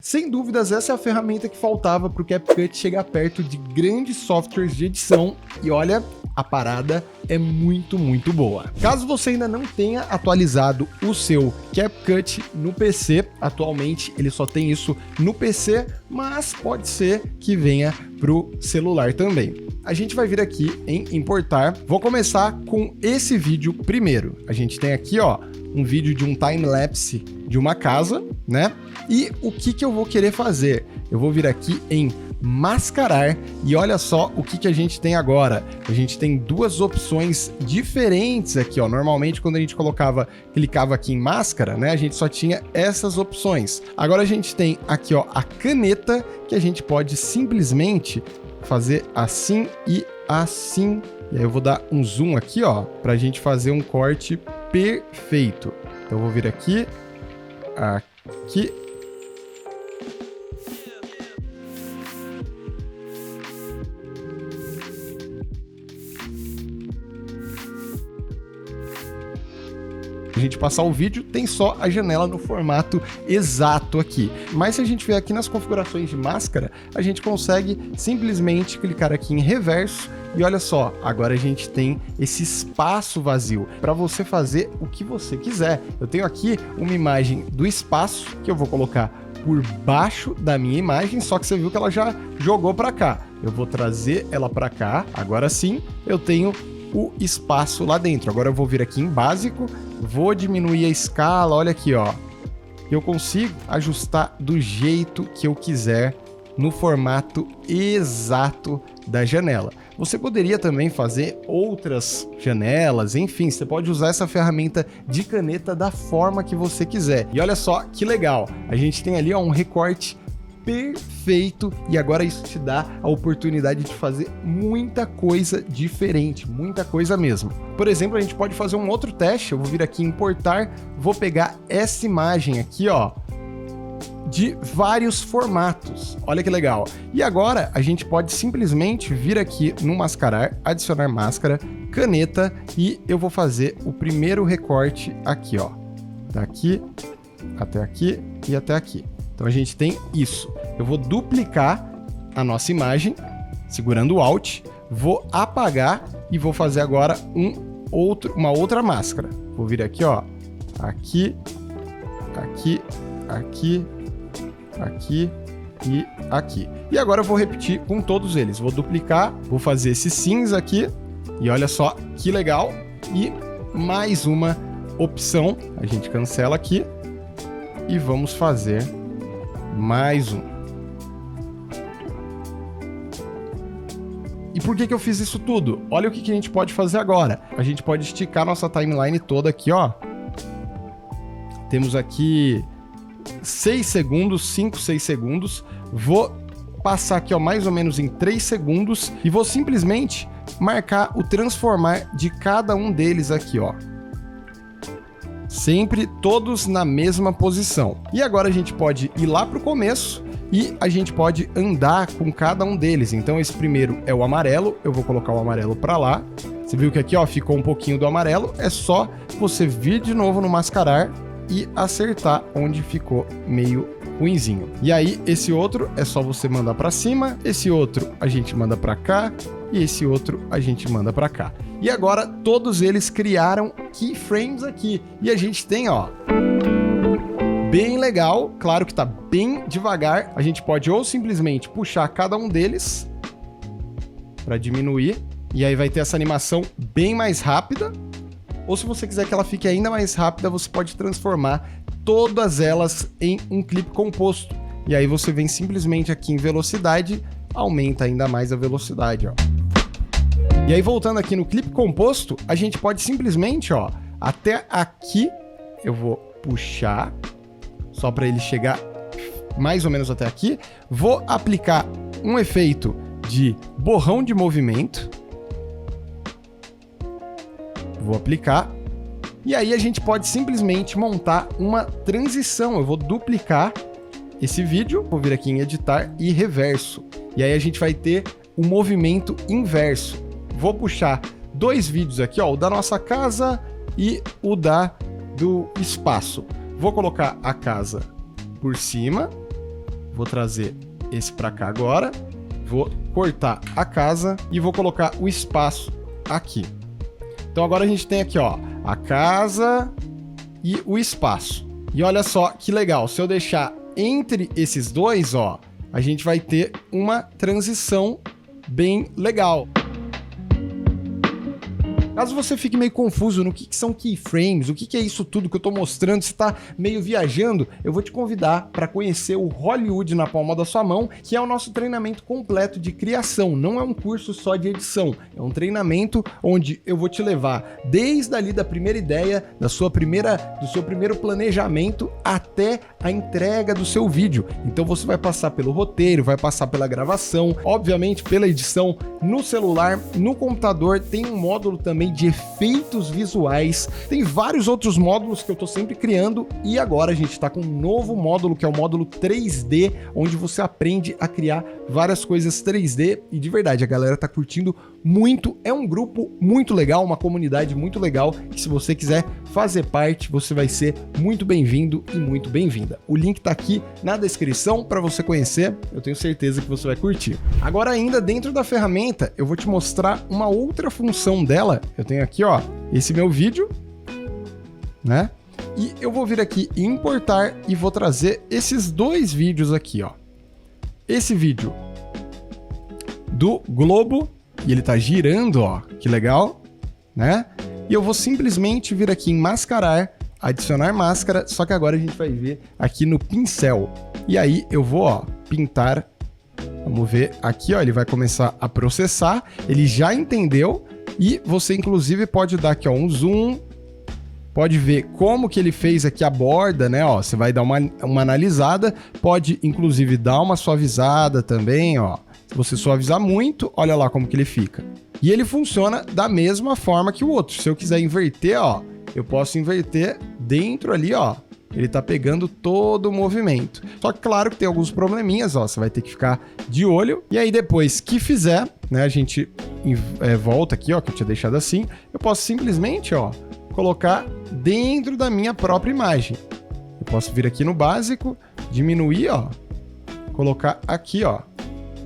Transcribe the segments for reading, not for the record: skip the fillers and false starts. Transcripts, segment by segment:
Sem dúvidas, essa é a ferramenta que faltava para o CapCut chegar perto de grandes softwares de edição e olha, a parada é muito boa. Caso você ainda não tenha atualizado o seu CapCut no PC, atualmente ele só tem isso no PC, mas pode ser que venha para o celular também. A gente vai vir aqui em importar, vou começar com esse vídeo primeiro. A gente tem aqui, ó, um vídeo de um time-lapse de uma casa, né? E o que eu vou querer fazer? Eu vou vir aqui em mascarar e olha só o que a gente tem agora. A gente tem duas opções diferentes aqui, ó. Normalmente quando a gente clicava aqui em máscara, né, a gente só tinha essas opções. Agora a gente tem aqui, ó, a caneta que a gente pode simplesmente fazer assim e assim. E aí eu vou dar um zoom aqui, ó, pra gente fazer um corte perfeito. Então eu vou vir aqui, aqui. A gente passar o vídeo, tem só a janela no formato exato aqui. Mas se a gente vier aqui nas configurações de máscara, a gente consegue simplesmente clicar aqui em reverso e olha só, agora a gente tem esse espaço vazio para você fazer o que você quiser. Eu tenho aqui uma imagem do espaço que eu vou colocar por baixo da minha imagem, só que você viu que ela já jogou para cá. Eu vou trazer ela para cá, agora sim eu tenho o espaço lá dentro. Agora eu vou vir aqui em básico, vou diminuir a escala, olha aqui, ó. Eu consigo ajustar do jeito que eu quiser no formato exato da janela. Você poderia também fazer outras janelas, enfim, você pode usar essa ferramenta de caneta da forma que você quiser. E olha só que legal, a gente tem ali, ó, um recorte perfeito e agora isso te dá a oportunidade de fazer muita coisa diferente, muita coisa mesmo. Por exemplo, a gente pode fazer um outro teste, eu vou vir aqui em importar, vou pegar essa imagem aqui, ó, de vários formatos, olha que legal. E agora a gente pode simplesmente vir aqui no mascarar, adicionar máscara, caneta e eu vou fazer o primeiro recorte aqui, ó, daqui até aqui e até aqui. Então a gente tem isso. Eu vou duplicar a nossa imagem, segurando o Alt, vou apagar e vou fazer agora uma outra máscara. Vou vir aqui, ó, aqui, aqui, aqui, aqui e aqui. E agora eu vou repetir com todos eles. Vou duplicar, vou fazer esse cinza aqui e olha só que legal. E mais uma opção, a gente cancela aqui e vamos fazer mais um. E por que eu fiz isso tudo? Olha o que a gente pode fazer agora. A gente pode esticar nossa timeline toda aqui, ó. Temos aqui 6 segundos, 5, 6 segundos. Vou passar aqui, ó, mais ou menos em 3 segundos e vou simplesmente marcar o transformar de cada um deles aqui, ó. Sempre todos na mesma posição. E agora a gente pode ir lá para o começo e a gente pode andar com cada um deles. Então esse primeiro é o amarelo, eu vou colocar o amarelo para lá. Você viu que aqui, ó, ficou um pouquinho do amarelo, é só você vir de novo no mascarar e acertar onde ficou meio ruinzinho. E aí esse outro é só você mandar para cima, esse outro a gente manda para cá e esse outro a gente manda para cá. E agora todos eles criaram keyframes aqui. E a gente tem, ó, bem legal, claro que tá bem devagar. A gente pode ou simplesmente puxar cada um deles para diminuir e aí vai ter essa animação bem mais rápida. Ou se você quiser que ela fique ainda mais rápida, você pode transformar todas elas em um clipe composto. E aí você vem simplesmente aqui em velocidade, aumenta ainda mais a velocidade, ó. E aí voltando aqui no clipe composto, a gente pode simplesmente, ó, até aqui eu vou puxar, só para ele chegar mais ou menos até aqui. Vou aplicar um efeito de borrão de movimento. Vou aplicar. E aí a gente pode simplesmente montar uma transição. Eu vou duplicar esse vídeo, vou vir aqui em editar e reverso. E aí a gente vai ter o movimento inverso. Vou puxar 2 vídeos aqui, ó, o da nossa casa e o do espaço. Vou colocar a casa por cima Vou trazer esse para cá agora. Vou cortar a casa e vou colocar o espaço aqui. Então agora a gente tem aqui, ó, a casa e o espaço. E olha só que legal, se eu deixar entre esses dois, ó, a gente vai ter uma transição bem legal. Caso você fique meio confuso no que são keyframes, o que é isso tudo que eu tô mostrando, você tá meio viajando, eu vou te convidar para conhecer o Hollywood na palma da sua mão, que é o nosso treinamento completo de criação. Não é um curso só de edição, é um treinamento onde eu vou te levar desde ali da primeira ideia, do seu primeiro planejamento até a entrega do seu vídeo. Então você vai passar pelo roteiro, vai passar pela gravação, obviamente pela edição no celular, no computador, tem um módulo também de efeitos visuais, tem vários outros módulos que eu tô sempre criando e agora a gente tá com um novo módulo que é o módulo 3D, onde você aprende a criar várias coisas 3D e de verdade a galera tá curtindo muito, é um grupo muito legal, uma comunidade muito legal que se você quiser fazer parte, você vai ser muito bem-vindo e muito bem-vinda. O link tá aqui na descrição para você conhecer, eu tenho certeza que você vai curtir. Agora ainda dentro da ferramenta, eu vou te mostrar uma outra função dela. Eu tenho aqui, ó, esse meu vídeo, né? E eu vou vir aqui e importar e vou trazer esses dois vídeos aqui, ó. Esse vídeo do globo, e ele tá girando, ó, que legal, né? E eu vou simplesmente vir aqui em mascarar, adicionar máscara, só que agora a gente vai ver aqui no pincel. E aí eu vou, ó, pintar, vamos ver aqui, ó, ele vai começar a processar, ele já entendeu, e você inclusive pode dar aqui, ó, um zoom, pode ver como que ele fez aqui a borda, né, ó, você vai dar uma analisada, pode inclusive dar uma suavizada também, ó. Se você suavizar muito, olha lá como que ele fica. E ele funciona da mesma forma que o outro. Se eu quiser inverter, ó, eu posso inverter dentro ali, ó. Ele tá pegando todo o movimento. Só que claro que tem alguns probleminhas, ó. Você vai ter que ficar de olho. E aí depois que fizer, né, a gente volta aqui, ó, que eu tinha deixado assim. Eu posso simplesmente, ó, colocar dentro da minha própria imagem. Eu posso vir aqui no básico, diminuir, ó, colocar aqui, ó.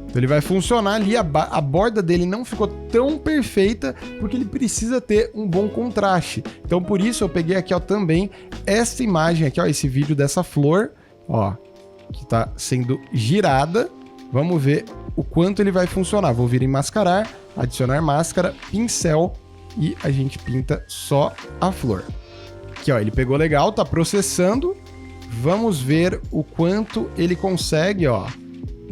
Então ele vai funcionar ali, a borda dele não ficou tão perfeita porque ele precisa ter um bom contraste. Então por isso eu peguei aqui, ó, também essa imagem aqui, ó, esse vídeo dessa flor, ó, que tá sendo girada. Vamos ver o quanto ele vai funcionar. Vou vir em mascarar, adicionar máscara, pincel e a gente pinta só a flor. Aqui, ó, ele pegou legal, tá processando. Vamos ver o quanto ele consegue, ó,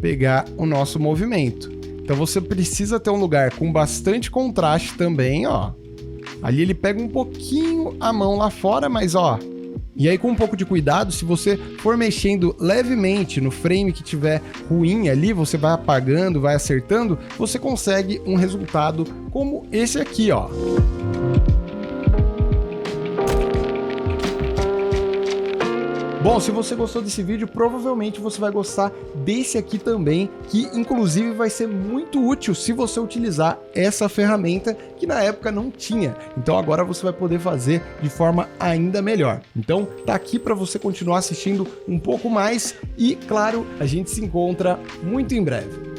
pegar o nosso movimento. Então você precisa ter um lugar com bastante contraste também, ó. Ali ele pega um pouquinho a mão lá fora, mas ó. E aí com um pouco de cuidado, se você for mexendo levemente no frame que tiver ruim ali, você vai apagando, vai acertando, você consegue um resultado como esse aqui, ó. Bom, se você gostou desse vídeo, provavelmente você vai gostar desse aqui também, que inclusive vai ser muito útil se você utilizar essa ferramenta que na época não tinha. Então agora você vai poder fazer de forma ainda melhor. Então tá aqui para você continuar assistindo um pouco mais e, claro, a gente se encontra muito em breve.